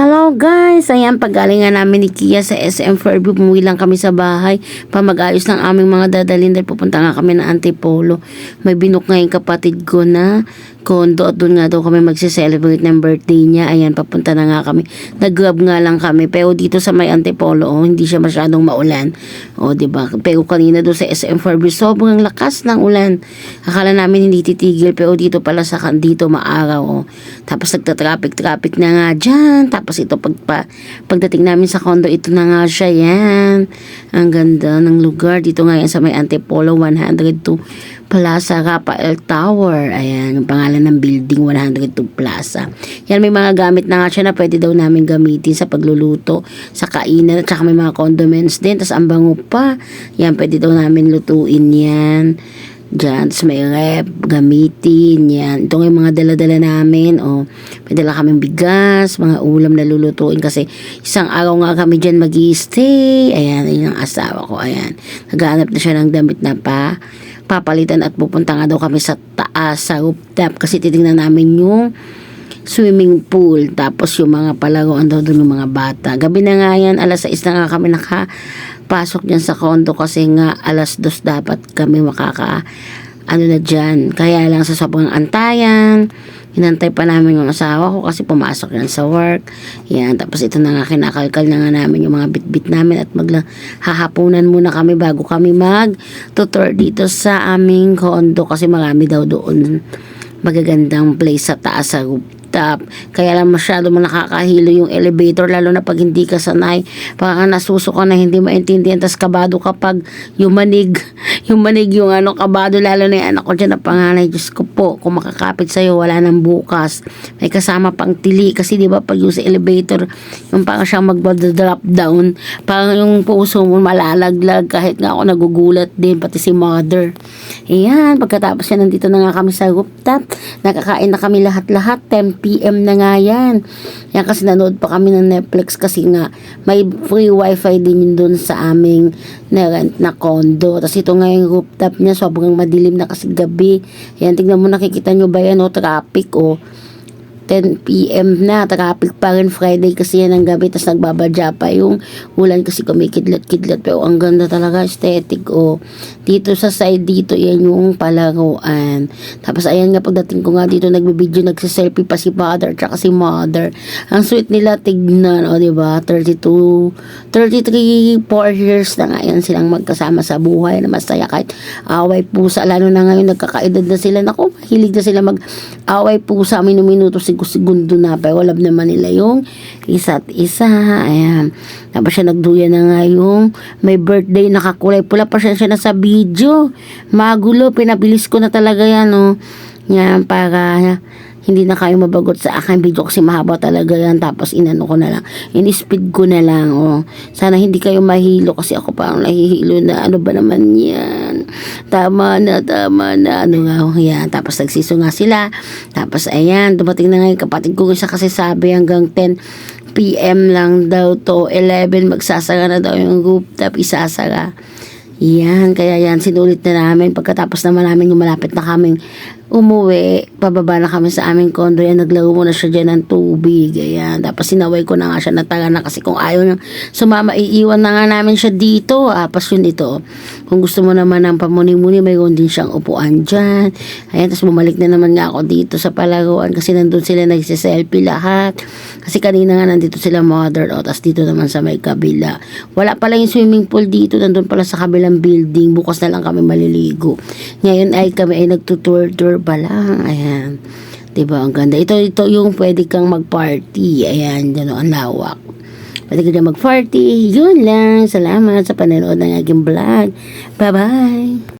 Hello guys! Ayan, paggalingan namin ni Kia sa SM Fairview, pumuwi lang kami sa bahay pa mag-ayos ng aming mga dadalhin dahil pupunta nga kami ng Antipolo. May binook ngayon kapatid ko na condo at doon nga daw kami magse-celebrate ng birthday niya. Ayan, papunta na nga kami. Nag-grab nga lang kami. Pero dito sa may Antipolo, hindi siya masyadong maulan. Diba? Pero kanina doon sa SM Fairview, sobrang lakas ng ulan. Akala namin hindi titigil, pero dito pala sa dito maaraw. Tapos nagta-traffic na nga dyan. Tapos ito pagdating namin sa condo, ito na nga siya. Yan. Ang ganda ng lugar. Dito nga yan sa may Antipolo 102 Plaza Rafael Tower. Ayan, yung pangalan ng building 102 Plaza. Yan, may mga gamit na nga siya na pwede daw namin gamitin sa pagluluto, sa kainan, at saka may mga condiments din. Tapos ang bango pa. Yan, pwede daw namin lutuin yan. Diyan, tapos may rep, gamitin, yan. Ito nga yung mga dala-dala namin, may dala kaming bigas, mga ulam na lulutuin kasi isang araw nga kami dyan mag-i-stay. Ayan, yun ang asawa ko, ayan. Naghahanap na siya ng damit na papalitan at pupunta nga daw kami sa taas, sa rooftop kasi titignan namin yung swimming pool, tapos yung mga palaruan daw doon yung mga bata. Gabi na nga yan, alas 6 na nga kami nakapasok dyan sa condo kasi nga alas 2 dapat kami na dyan. Kaya lang sa sobrang antayan, hinantay pa namin yung asawa ko kasi pumasok yan sa work. Yan, tapos ito na nga, kinakalkal na nga namin yung mga bitbit namin at maghahapunan muna kami bago kami mag-tour dito sa aming condo kasi marami daw doon magagandang place sa taas sa rooftop. Kaya lang masyado mo nakakahilo yung elevator, lalo na pag hindi ka sanay. Baka nasusuka na hindi maintindihan, tas kabado kapag yumanig yung kabado, lalo na yung anak ko dyan na panganay. Diyos ko po, kung makakapit sa'yo wala nang bukas. May kasama pang tili kasi di ba pag yung sa elevator, yung parang siyang mag-drop down, parang yung puso mo malalaglag. Kahit nga ako nagugulat din, pati si mother. Ayan, pagkatapos yan, nandito na nga kami sa rooftop. Nakakain na kami lahat-lahat. 10 PM na nga yan. Yan kasi nanood pa kami ng Netflix kasi nga may free wifi din yun doon sa aming na-rent na condo. Tapos ito nga yung rooftop niya, sobrang madilim na kasi gabi. Yan, tignan mo, nakikita nyo ba yan, traffic 10 PM na, traffic pa rin. Friday kasi yan ang gabi, tapos nagbabadya pa yung ulan kasi kumikidlat-kidlat, pero ang ganda talaga, aesthetic. Dito sa side dito, yan yung palaruan. Tapos ayan nga, pagdating ko nga dito, nagbibideo, nagsiselfie pa si father tsaka si mother. Ang sweet nila tignan, diba? 33, 4 years na nga yan silang magkasama sa buhay na masaya kahit away pusa, lalo na ngayon nagkakaedad na sila. Naku, mahilig na sila mag-away pusa, minuto segundo na, pero alam naman nila yung isa't isa. Ayan. Tapos siya nagduya na nga yung may birthday, nakakulay pula pa siya na sa video. Magulo, pinabilis ko na talaga yan, Yan, para hindi na kayo mabagot sa akin video kasi mahaba talaga yan. Tapos inano ko na lang, in-speed ko na lang. Sana hindi kayo mahilo kasi ako parang nahihilo na. Ano ba naman yan? Tama na. Yan. Tapos nagsiso nga sila. Tapos ayan, dumating na nga yung kapatid ko isa kasi sabi hanggang 10 PM lang daw to, 11 magsasara na daw yung rooftop, isasara. Yan, kaya yan, sinulit na namin. Pagkatapos naman namin yung malapit na kaming umuwi, pababa na kami sa aming condo. Yan, naglaro muna siya dyan ng tubig. Ayan, tapos sinaway ko na nga siya na tara na kasi kung ayaw niyang sumama, iiwan na nga namin siya dito. Pas yun ito. Kung gusto mo naman ng pamuni-muni, mayroon din siyang upuan dyan. Ayan, tapos bumalik na naman nga ako dito sa palaruan kasi nandun sila nagsiselfie lahat. Kasi kanina nga nandito sila mother, tapos dito naman sa may kabila. Wala pala yung swimming pool dito, nandun pala sa kabilang building. Bukas na lang kami maliligo. Ngayon ay kami ay nagtutour pa lang. Ayan. Diba, ang ganda. Ito yung pwede kang mag-party. Ayan, dyan ang lawak. Pwede ka dyan mag-party. Yun lang. Salamat sa panonood ng aking vlog. Bye-bye.